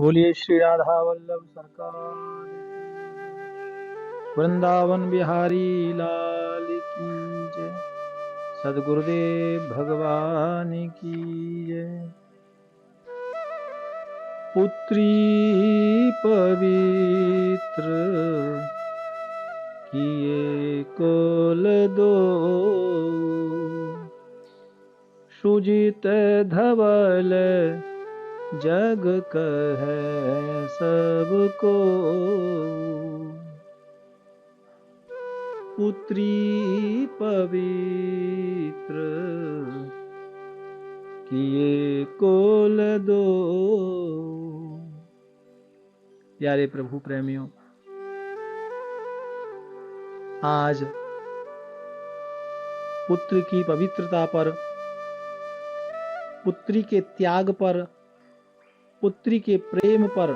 बोलिए श्री राधा वल्लभ सरकार वृंदावन बिहारी लाल की जय। सद्गुरुदेव भगवान की जय। पुत्री पवित्र किए कुल दो, सुजित धवल जग कहे सबको। पुत्री पवित्र किए कुल दो। प्यारे प्रभु प्रेमियों, आज पुत्र की पवित्रता पर, पुत्री के त्याग पर, पुत्री के प्रेम पर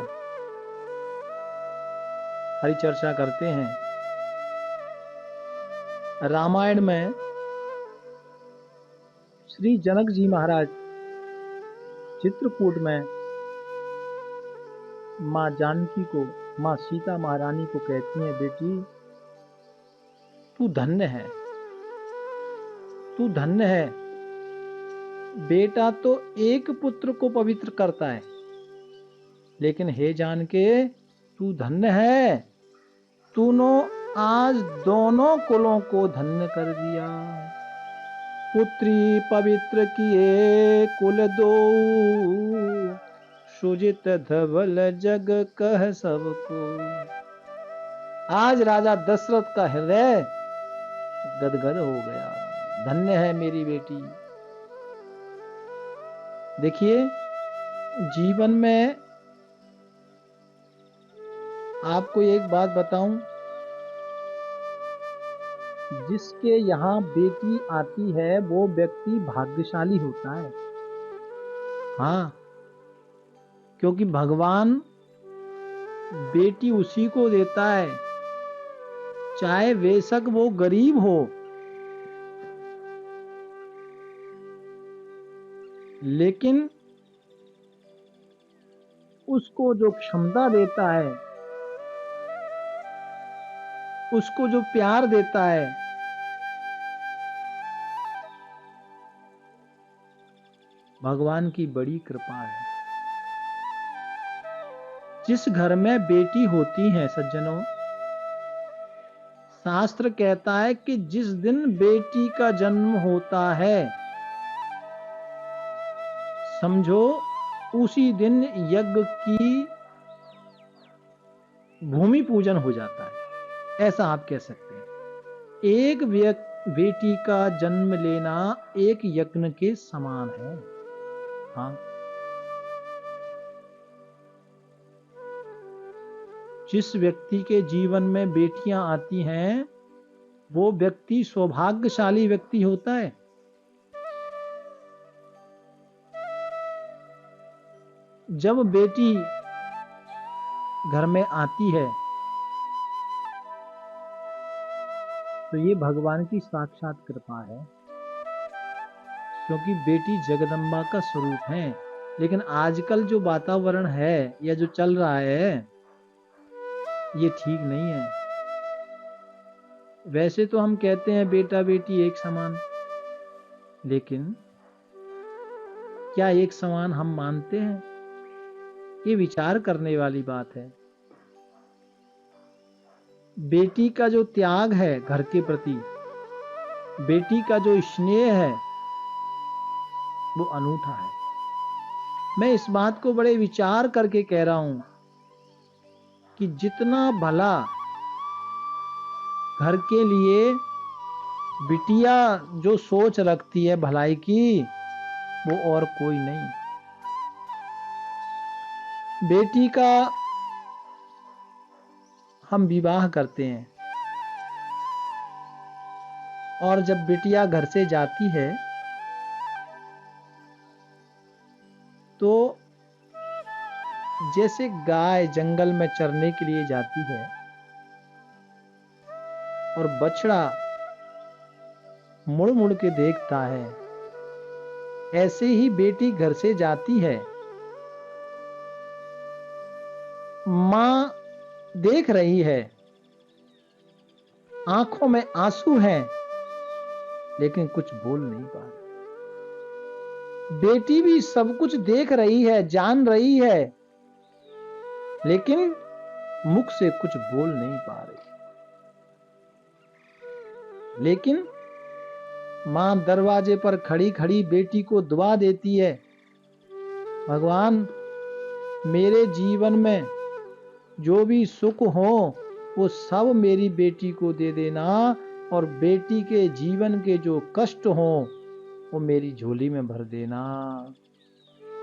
हरि चर्चा करते हैं। रामायण में श्री जनक जी महाराज चित्रकूट में माँ जानकी को, माँ सीता महारानी को कहती हैं, बेटी तू धन्य है, तू धन्य है। बेटा तो एक पुत्र को पवित्र करता है, लेकिन हे जानके तू धन्य है, तूने आज दोनों कुलों को धन्य कर दिया। पुत्री पवित्र किए कुल दो, सुजित धवल जग कह सबको। आज राजा दशरथ का हृदय गदगद हो गया। धन्य है मेरी बेटी। देखिए, जीवन में आपको एक बात बताऊं, जिसके यहाँ बेटी आती है वो व्यक्ति भाग्यशाली होता है। हाँ, क्योंकि भगवान बेटी उसी को देता है, चाहे बेशक वो गरीब हो, लेकिन उसको जो क्षमता देता है, उसको जो प्यार देता है, भगवान की बड़ी कृपा है। जिस घर में बेटी होती है सज्जनों, शास्त्र कहता है कि जिस दिन बेटी का जन्म होता है, समझो उसी दिन यज्ञ की भूमि पूजन हो जाता है, ऐसा आप कह सकते हैं। एक बेटी का जन्म लेना एक यज्ञ के समान है। हाँ, जिस व्यक्ति के जीवन में बेटियां आती हैं वो व्यक्ति सौभाग्यशाली व्यक्ति होता है। जब बेटी घर में आती है तो ये भगवान की साक्षात कृपा है, क्योंकि बेटी जगदम्बा का स्वरूप है। लेकिन आजकल जो वातावरण है या जो चल रहा है, ये ठीक नहीं है। वैसे तो हम कहते हैं बेटा बेटी एक समान, लेकिन क्या एक समान हम मानते हैं? ये विचार करने वाली बात है। बेटी का जो त्याग है घर के प्रति, बेटी का जो स्नेह है, वो अनूठा है। मैं इस बात को बड़े विचार करके कह रहा हूं कि जितना भला घर के लिए बिटिया जो सोच रखती है भलाई की, वो और कोई नहीं। बेटी का हम विवाह करते हैं और जब बिटिया घर से जाती है तो जैसे गाय जंगल में चरने के लिए जाती है और बछड़ा मुड़ मुड़ के देखता है, ऐसे ही बेटी घर से जाती है मां देख रही है, आंखों में आंसू हैं, लेकिन कुछ बोल नहीं पा रही। बेटी भी सब कुछ देख रही है, जान रही है, लेकिन मुख से कुछ बोल नहीं पा रही। लेकिन मां दरवाजे पर खड़ी खड़ी बेटी को दुआ देती है, भगवान मेरे जीवन में जो भी सुख हो वो सब मेरी बेटी को दे देना, और बेटी के जीवन के जो कष्ट हो वो मेरी झोली में भर देना,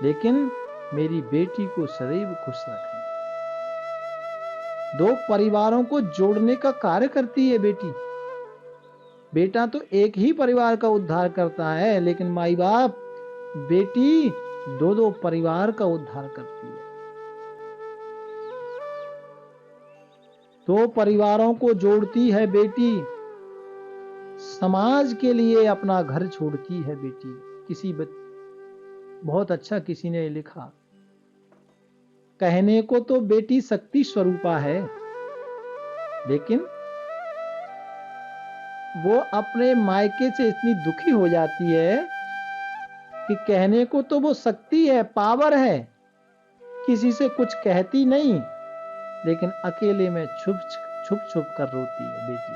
लेकिन मेरी बेटी को सदैव खुश रखना। दो परिवारों को जोड़ने का कार्य करती है बेटी। बेटा तो एक ही परिवार का उद्धार करता है, लेकिन माई बाप बेटी दो दो परिवार का उद्धार करती है। दो परिवारों को जोड़ती है बेटी, समाज के लिए अपना घर छोड़ती है बेटी। बहुत अच्छा किसी ने लिखा, कहने को तो बेटी शक्ति स्वरूपा है, लेकिन वो अपने मायके से इतनी दुखी हो जाती है कि कहने को तो वो शक्ति है, पावर है, किसी से कुछ कहती नहीं, लेकिन अकेले में छुप छुप कर रोती है बेटी।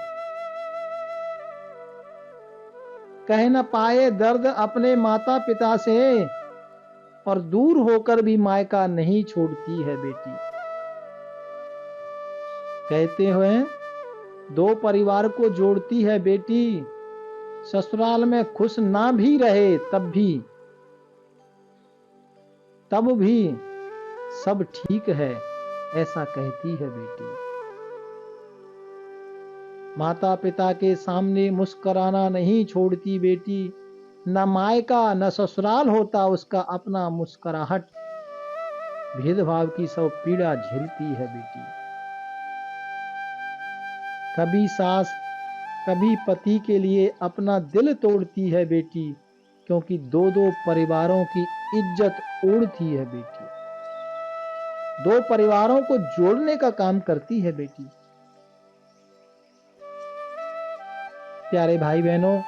कह न पाए दर्द अपने माता पिता से, और दूर होकर भी मायका नहीं छोड़ती है बेटी। कहते हुए दो परिवार को जोड़ती है बेटी, ससुराल में खुश ना भी रहे तब भी सब ठीक है, ऐसा कहती है बेटी। माता पिता के सामने मुस्कुराना नहीं छोड़ती बेटी, न मायका न ससुराल होता उसका अपना मुस्कुराहट, भेदभाव की सब पीड़ा झेलती है बेटी। कभी सास कभी पति के लिए अपना दिल तोड़ती है बेटी, क्योंकि दो दो परिवारों की इज्जत ओढ़ती है बेटी। दो परिवारों को जोड़ने का काम करती है बेटी। प्यारे भाई बहनों,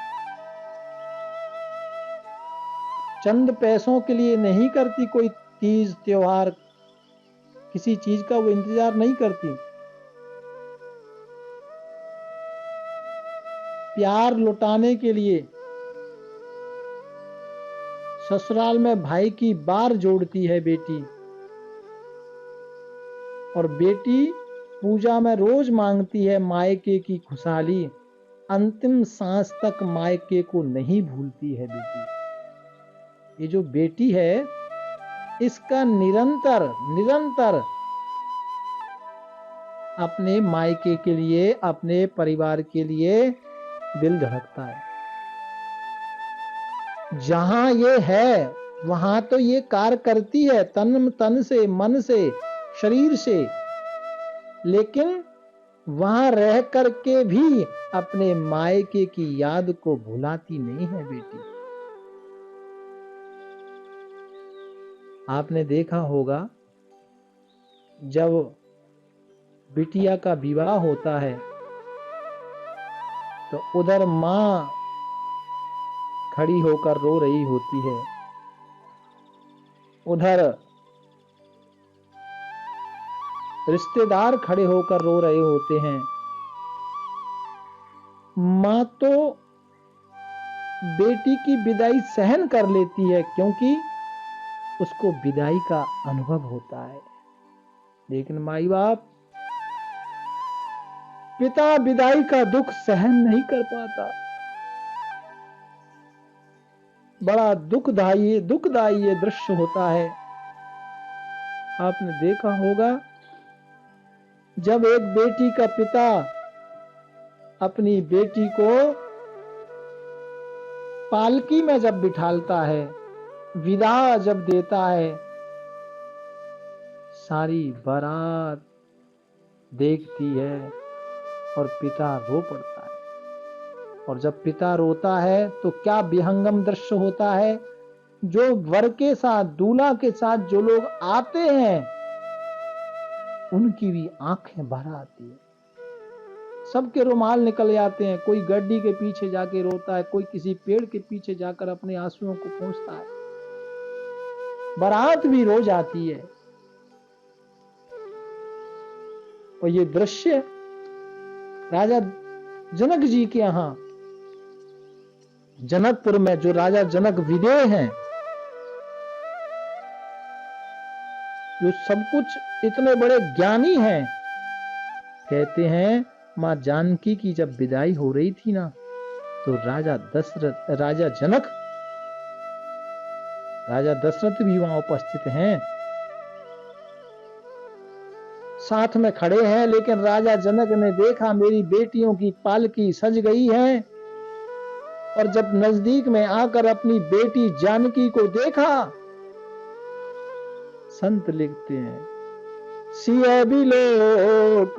चंद पैसों के लिए नहीं करती कोई तीज त्योहार, किसी चीज का वो इंतजार नहीं करती। प्यार लुटाने के लिए ससुराल में भाई की बार जोड़ती है बेटी, और बेटी पूजा में रोज मांगती है मायके की खुशहाली, अंतिम सांस तक मायके को नहीं भूलती है बेटी। ये जो बेटी है इसका निरंतर अपने मायके के लिए, अपने परिवार के लिए दिल धड़कता है। जहां ये है वहां तो ये कार्य करती है, तन से, मन से, शरीर से, लेकिन वहां रह करके भी अपने मायके की याद को भुलाती नहीं है बेटी। आपने देखा होगा जब बिटिया का विवाह होता है तो उधर मां खड़ी होकर रो रही होती है, उधर रिश्तेदार खड़े होकर रो रहे होते हैं। मां तो बेटी की विदाई सहन कर लेती है, क्योंकि उसको विदाई का अनुभव होता है, लेकिन माई बाप, पिता विदाई का दुख सहन नहीं कर पाता। बड़ा दुखदायी ये दृश्य होता है। आपने देखा होगा जब एक बेटी का पिता अपनी बेटी को पालकी में जब बिठालता है, विदा जब देता है, सारी बारात देखती है और पिता रो पड़ता है। और जब पिता रोता है तो क्या विहंगम दृश्य होता है। जो वर के साथ, दूल्हा के साथ जो लोग आते हैं, उनकी भी आंखें भर आती है। सबके रुमाल निकल जाते हैं, कोई गड्डी के पीछे जाके रोता है, कोई किसी पेड़ के पीछे जाकर अपने आंसुओं को पोंछता है। बारात भी रो जाती है। और ये दृश्य राजा जनक जी के यहां जनकपुर में, जो राजा जनक विदेह हैं, जो सब कुछ इतने बड़े ज्ञानी हैं, कहते हैं मां जानकी की जब विदाई हो रही थी ना, तो राजा दशरथ भी वहां उपस्थित हैं, साथ में खड़े हैं। लेकिन राजा जनक ने देखा मेरी बेटियों की पालकी सज गई है, और जब नजदीक में आकर अपनी बेटी जानकी को देखा, संत लिखते हैं सिय बिलोक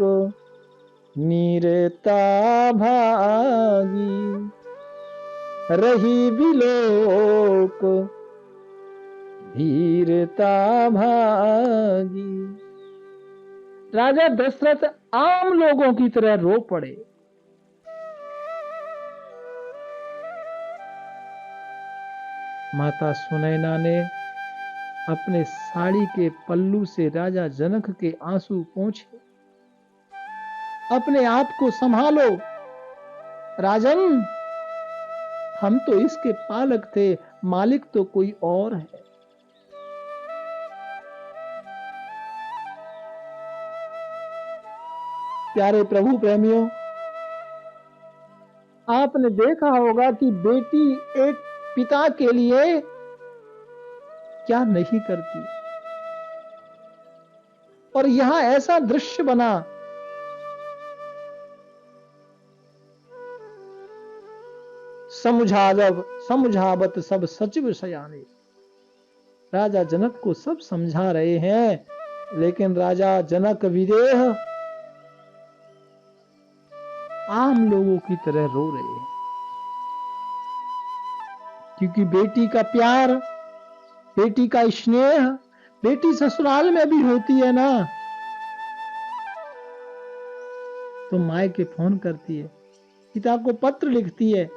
नीरता भागी, रही बिलोक धीरता भागी। राजा दशरथ आम लोगों की तरह रो पड़े। माता सुनैना ने अपने साड़ी के पल्लू से राजा जनक के आंसू पोंछे। अपने आप को संभालो राजन, हम तो इसके पालक थे, मालिक तो कोई और है। प्यारे प्रभु प्रेमियों, आपने देखा होगा कि बेटी एक पिता के लिए क्या नहीं करती, और यहां ऐसा दृश्य बना। समझावत सब सचिव सयाने, राजा जनक को सब समझा रहे हैं, लेकिन राजा जनक विदेह आम लोगों की तरह रो रहे हैं, क्योंकि बेटी का प्यार, बेटी का स्नेह, बेटी ससुराल में भी होती है ना, तो माँ के फोन करती है, पिता को पत्र लिखती है,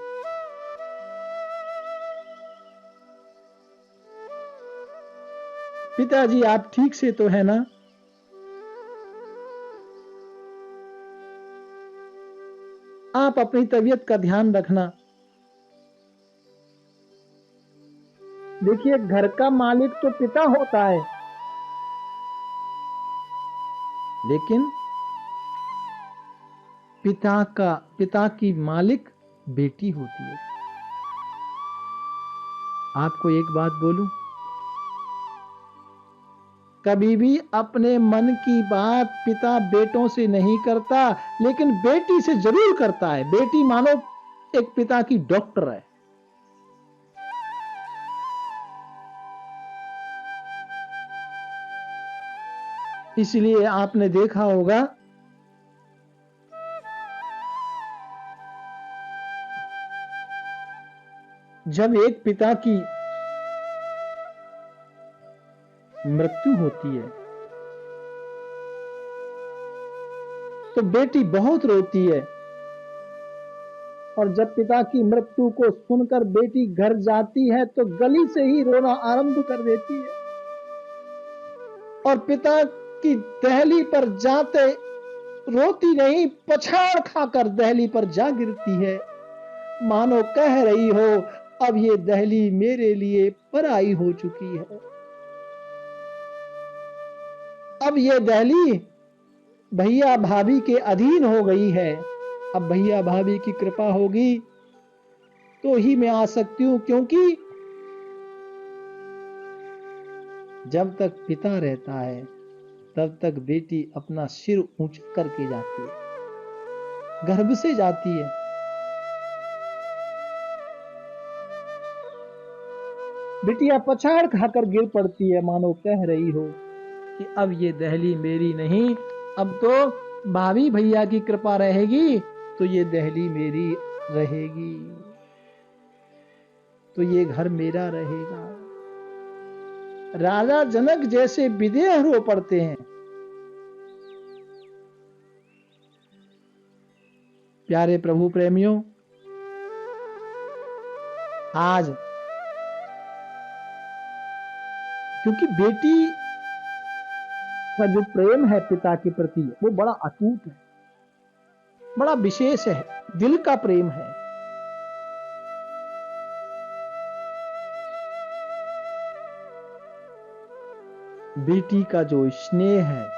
पिताजी आप ठीक से तो है ना। आप अपनी तबीयत का ध्यान रखना। देखिए, घर का मालिक तो पिता होता है, लेकिन पिता की मालिक बेटी होती है। आपको एक बात बोलूं, कभी भी अपने मन की बात पिता बेटों से नहीं करता, लेकिन बेटी से जरूर करता है। बेटी मानो एक पिता की डॉक्टर है। इसलिए आपने देखा होगा जब एक पिता की मृत्यु होती है तो बेटी बहुत रोती है, और जब पिता की मृत्यु को सुनकर बेटी घर जाती है तो गली से ही रोना आरंभ कर देती है, और पिता की दहली पर जाते रोती नहीं, पछाड़ खाकर दहली पर जा गिरती है, मानो कह रही हो अब ये दहली मेरे लिए पराई हो चुकी है। अब ये दहली भैया भाभी के अधीन हो गई है। अब भैया भाभी की कृपा होगी तो ही मैं आ सकती हूं, क्योंकि जब तक पिता रहता है तब तक बेटी अपना सिर ऊंचा करके जाती है, गर्भ से जाती है। बिटिया पछाड़ खाकर गिर पड़ती है, मानो कह रही हो कि अब ये दहली मेरी नहीं, अब तो भाभी भैया की कृपा रहेगी तो ये दहली मेरी रहेगी, तो ये घर मेरा रहेगा। राजा जनक जैसे विदेह रो पड़ते हैं, प्यारे प्रभु प्रेमियों, आज क्योंकि बेटी का जो प्रेम है पिता के प्रति वो बड़ा अटूट है, बड़ा विशेष है, दिल का प्रेम है। बेटी का जो स्नेह है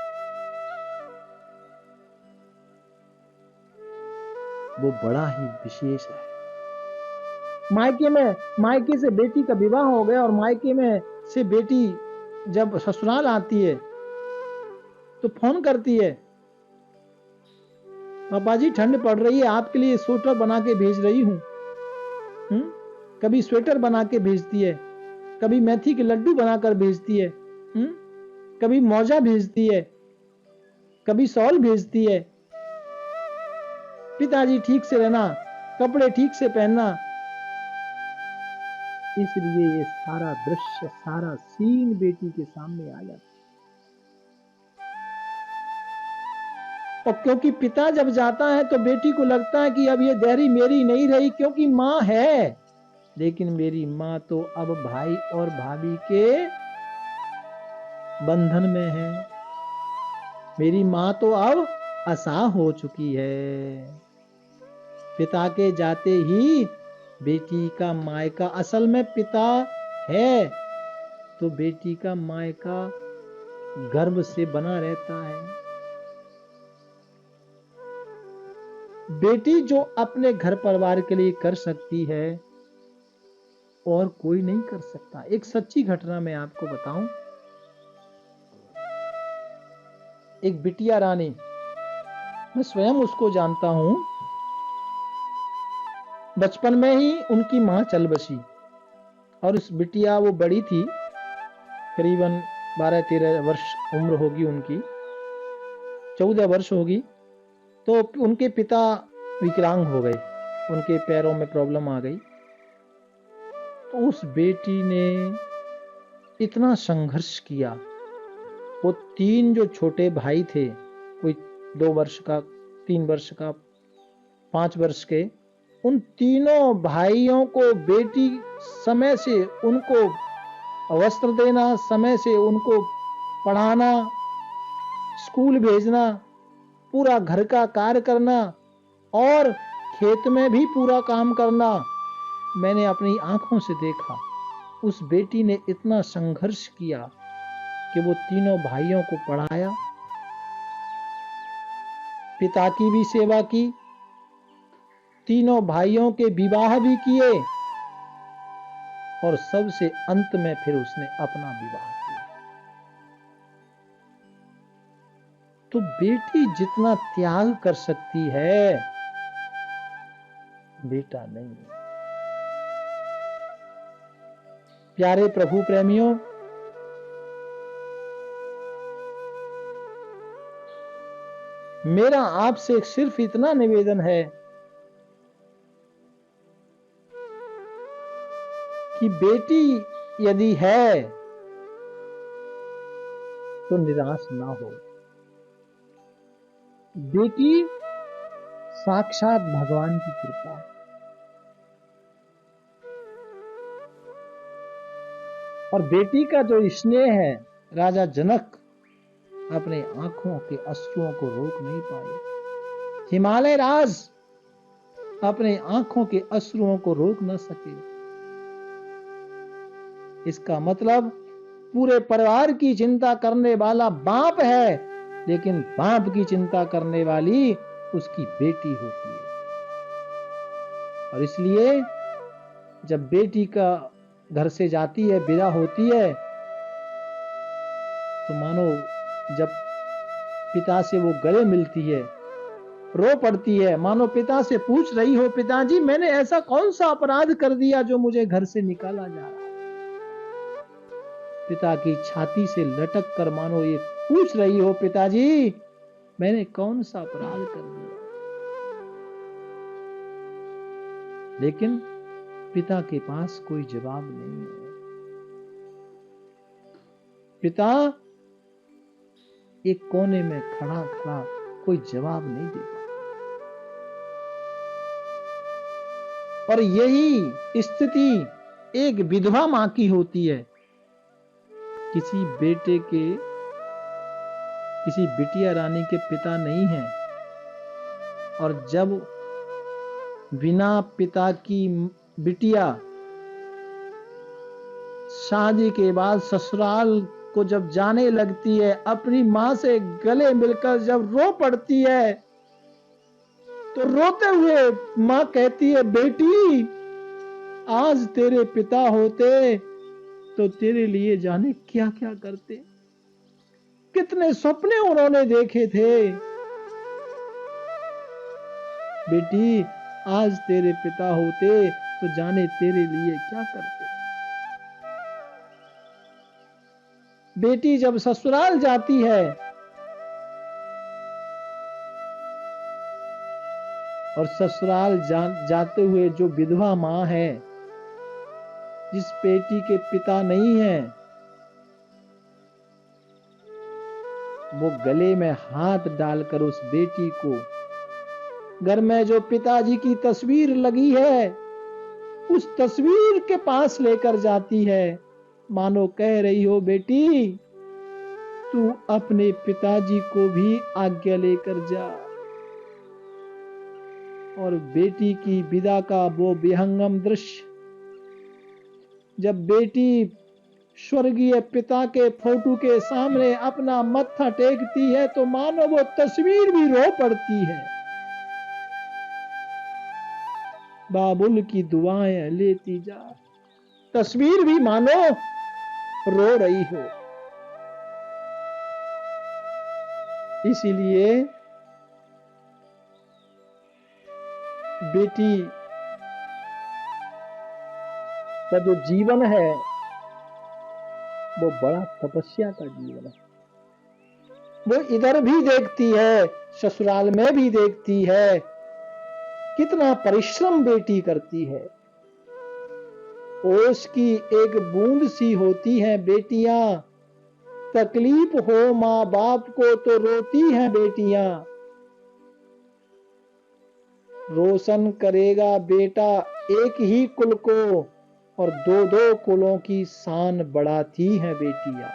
वो बड़ा ही विशेष है। मायके से बेटी का विवाह हो गया और मायके में से बेटी जब ससुराल आती है तो फोन करती है, पापा जी ठंड पड़ रही है, आपके लिए स्वेटर बना के भेज रही हूं। कभी स्वेटर बना के भेजती है, कभी मेथी के लड्डू बनाकर भेजती है, कभी मोजा भेजती है, कभी शॉल भेजती है। पिताजी ठीक से रहना, कपड़े ठीक से पहनना। इसलिए ये सारा दृश्य, सारा सीन बेटी के सामने आ जाता। और क्योंकि पिता जब जाता है तो बेटी को लगता है कि अब ये देहरी मेरी नहीं रही, क्योंकि मां है, लेकिन मेरी मां तो अब भाई और भाभी के बंधन में है। मेरी मां तो अब असहा हो चुकी है। पिता के जाते ही बेटी का मायका, असल में पिता है तो बेटी का मायका गर्भ से बना रहता है। बेटी जो अपने घर परिवार के लिए कर सकती है और कोई नहीं कर सकता। एक सच्ची घटना मैं आपको बताऊं। एक बिटिया रानी, मैं स्वयं उसको जानता हूं। बचपन में ही उनकी मां चल बसी और उस बिटिया, वो बड़ी थी, करीबन 12-13 वर्ष उम्र होगी उनकी, 14 वर्ष होगी, तो उनके पिता विकलांग हो गए, उनके पैरों में प्रॉब्लम आ गई। तो उस बेटी ने इतना संघर्ष किया। वो 3 जो छोटे भाई थे, कोई 2 वर्ष का, 3 वर्ष का, 5 वर्ष के, उन तीनों भाइयों को बेटी समय से उनको वस्त्र देना, समय से उनको पढ़ाना, स्कूल भेजना, पूरा घर का कार्य करना और खेत में भी पूरा काम करना, मैंने अपनी आंखों से देखा। उस बेटी ने इतना संघर्ष किया कि वो तीनों भाइयों को पढ़ाया, पिता की भी सेवा की, तीनों भाइयों के विवाह भी किए और सबसे अंत में फिर उसने अपना विवाह किया। तो बेटी जितना त्याग कर सकती है, बेटा नहीं। प्यारे प्रभु प्रेमियों, मेरा आपसे सिर्फ इतना निवेदन है कि बेटी यदि है तो निराश ना हो। बेटी साक्षात भगवान की कृपा है। और बेटी का जो स्नेह है, राजा जनक अपने आंखों के अश्रुओं को रोक नहीं पाए। हिमालय राज अपने आंखों के अश्रुओं को रोक न सके। इसका मतलब पूरे परिवार की चिंता करने वाला बाप है, लेकिन बाप की चिंता करने वाली उसकी बेटी होती है। और इसलिए जब बेटी का घर से जाती है, विदा होती है, तो मानो जब पिता से वो गले मिलती है, रो पड़ती है, मानो पिता से पूछ रही हो, पिताजी मैंने ऐसा कौन सा अपराध कर दिया जो मुझे घर से निकाला जा रहा है। पिता की छाती से लटक कर मानो ये पूछ रही हो, पिताजी मैंने कौन सा अपराध कर दिया। लेकिन पिता के पास कोई जवाब नहीं है। पिता एक कोने में खड़ा खड़ा कोई जवाब नहीं दे पाता। और यही स्थिति एक विधवा मां की होती है। किसी बेटे के, किसी बिटिया रानी के पिता नहीं है, और जब बिना पिता की बिटिया शादी के बाद ससुराल को जब जाने लगती है, अपनी मां से गले मिलकर जब रो पड़ती है, तो रोते हुए मां कहती है, बेटी आज तेरे पिता होते तो तेरे लिए जाने क्या क्या करते, कितने सपने उन्होंने देखे थे। बेटी आज तेरे पिता होते तो जाने तेरे लिए क्या करते। बेटी जब ससुराल जाती है और ससुराल जाते हुए जो विधवा मां है, जिस बेटी के पिता नहीं है, वो गले में हाथ डालकर उस बेटी को घर में जो पिताजी की तस्वीर लगी है, उस तस्वीर के पास लेकर जाती है, मानो कह रही हो, बेटी तू अपने पिताजी को भी आज्ञा लेकर जा। और बेटी की विदा का वो विहंगम दृश्य, जब बेटी स्वर्गीय पिता के फोटो के सामने अपना मत्था टेकती है, तो मानो वो तस्वीर भी रो पड़ती है। बाबुल की दुआएं लेती जा, तस्वीर भी मानो रो रही हो। इसीलिए बेटी का जो जीवन है वो बड़ा तपस्या का जीवन है। वो इधर भी देखती है, ससुराल में भी देखती है, कितना परिश्रम बेटी करती है। ओस की एक बूंद सी होती हैं बेटियां, तकलीफ हो माँ बाप को तो रोती हैं बेटियां। रोशन करेगा बेटा एक ही कुल को, और दो दो कुलों की शान बढ़ाती हैं बेटियां।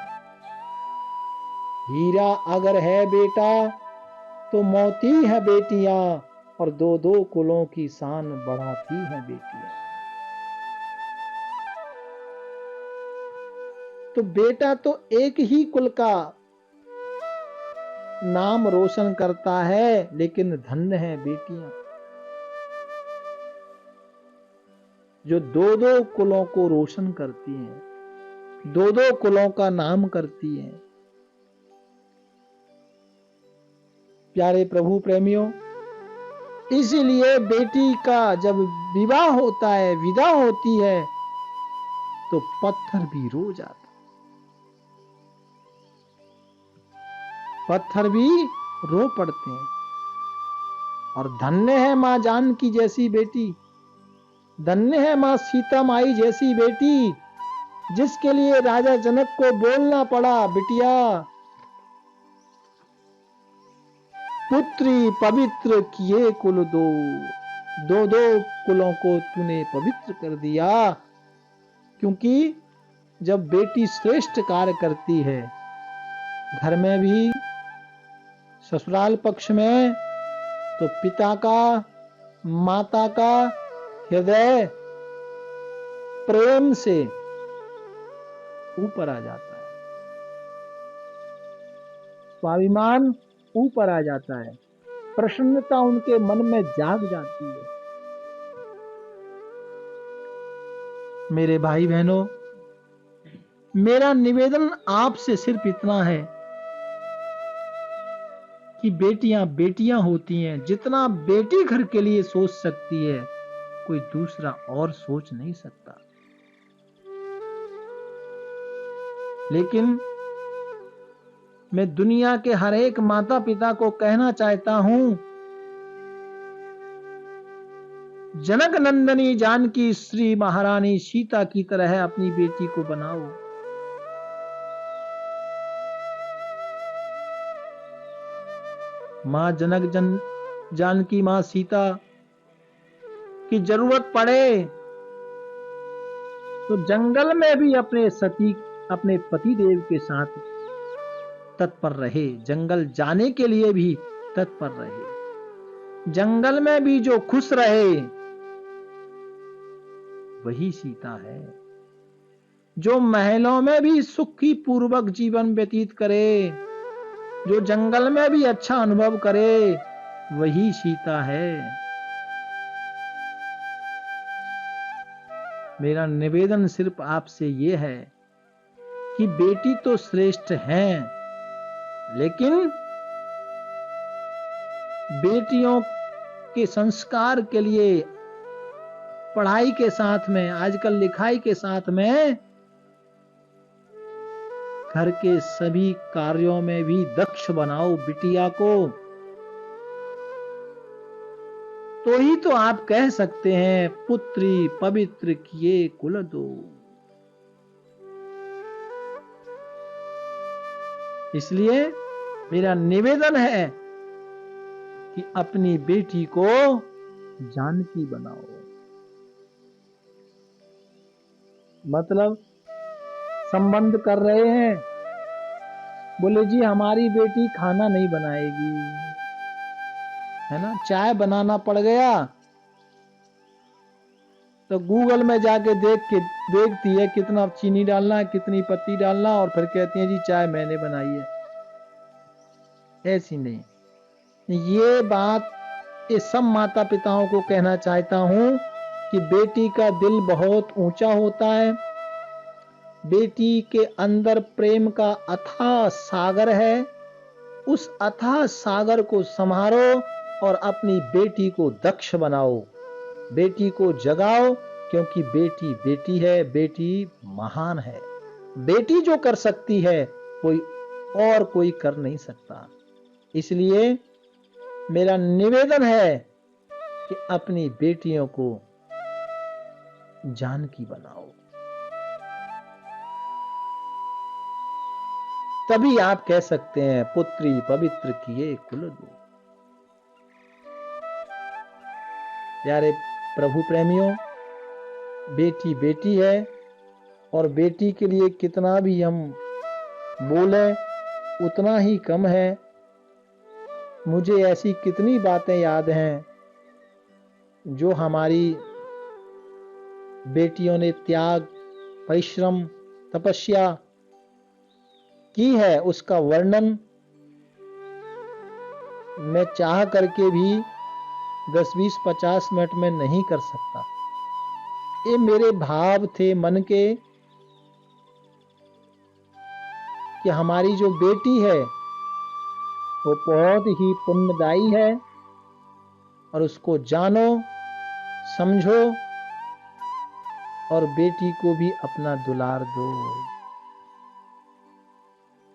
हीरा अगर है बेटा तो मोती है बेटियां, और दो दो कुलों की शान बढ़ाती हैं बेटियां। तो बेटा तो एक ही कुल का नाम रोशन करता है, लेकिन धन्य है बेटियां जो दो दो कुलों को रोशन करती हैं, दो दो कुलों का नाम करती हैं। प्यारे प्रभु प्रेमियों, इसीलिए बेटी का जब विवाह होता है, विदा होती है, तो पत्थर भी रो जाता, पत्थर भी रो पड़ते हैं। और धन्य है मां जानकी जैसी बेटी, धन्य है मां सीता माई जैसी बेटी, जिसके लिए राजा जनक को बोलना पड़ा, बिटिया पुत्री पवित्र किए कुल दो, दो दो कुलों को तूने पवित्र कर दिया। क्योंकि जब बेटी श्रेष्ठ कार्य करती है, घर में भी ससुराल पक्ष में, तो पिता का माता का हृदय प्रेम से ऊपर आ जाता है, स्वाभिमान ऊपर आ जाता है, प्रसन्नता उनके मन में जाग जाती है। मेरे भाई बहनों, मेरा निवेदन आपसे सिर्फ इतना है कि बेटियां बेटियां होती हैं। जितना बेटी घर के लिए सोच सकती है, कोई दूसरा और सोच नहीं सकता। लेकिन मैं दुनिया के हर एक माता पिता को कहना चाहता हूं, जनक नंदनी जानकी श्री महारानी सीता की तरह अपनी बेटी को बनाओ। मां जानकी मां सीता कि जरूरत पड़े तो जंगल में भी अपने पति देव के साथ तत्पर रहे, जंगल जाने के लिए भी तत्पर रहे। जंगल में भी जो खुश रहे वही सीता है। जो महलों में भी सुखी पूर्वक जीवन व्यतीत करे, जो जंगल में भी अच्छा अनुभव करे, वही सीता है। मेरा निवेदन सिर्फ आपसे यह है कि बेटी तो श्रेष्ठ है, लेकिन बेटियों के संस्कार के लिए पढ़ाई के साथ में, आजकल लिखाई के साथ में, घर के सभी कार्यों में भी दक्ष बनाओ बिटिया को। तो ही तो आप कह सकते हैं पुत्री पवित्र किए कुल दो। इसलिए मेरा निवेदन है कि अपनी बेटी को जानकी बनाओ। मतलब संबंध कर रहे हैं, बोले जी हमारी बेटी खाना नहीं बनाएगी, है ना, चाय बनाना पड़ गया तो गूगल में जाके देखती है कितना चीनी डालना है, कितनी पत्ती डालना, और फिर कहती है जी चाय मैंने बनाई है। ऐसी नहीं, ये बात ये सब माता पिताओं को कहना चाहता हूं कि बेटी का दिल बहुत ऊंचा होता है। बेटी के अंदर प्रेम का अथाह सागर है। उस अथाह सागर को संभालो और अपनी बेटी को दक्ष बनाओ, बेटी को जगाओ, क्योंकि बेटी बेटी है, बेटी महान है। बेटी जो कर सकती है कोई कर नहीं सकता। इसलिए मेरा निवेदन है कि अपनी बेटियों को जानकी बनाओ, तभी आप कह सकते हैं पुत्री पवित्र किए कुल दो। प्यारे प्रभु प्रेमियों, बेटी बेटी है और बेटी के लिए कितना भी हम बोले उतना ही कम है। मुझे ऐसी कितनी बातें याद हैं जो हमारी बेटियों ने त्याग, परिश्रम, तपस्या की है, उसका वर्णन मैं चाह करके भी 10, 20, 50 मिनट में नहीं कर सकता। ये मेरे भाव थे मन के कि हमारी जो बेटी है वो बहुत ही पुण्यदायी है और उसको जानो, समझो और बेटी को भी अपना दुलार दो।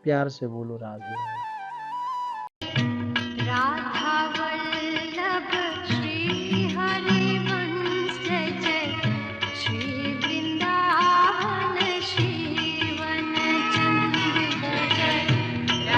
प्यार से बोलो राधे राधे।